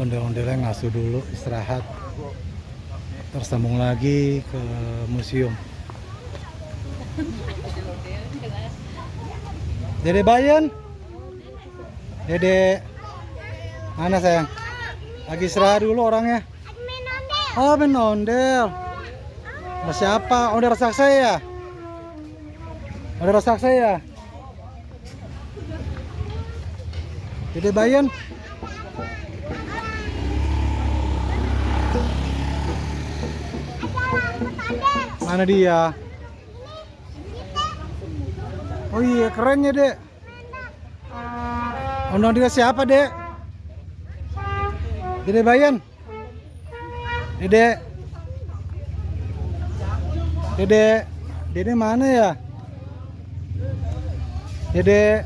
ondel-ondelnya ngasuh dulu, istirahat. Tersambung lagi ke museum. Dede Bayan, Dede, mana sayang? Lagi istirahat dulu orangnya. Oh, main ondel. Mas siapa? Ondel raksasa ya? Ondel raksasa ya? Dede Bayan. Mana dia? Oh iya, keren ya, Dek. Ondel siapa, Dek? Dede Bayan. Dede. Dede. Dede mana ya? Dede.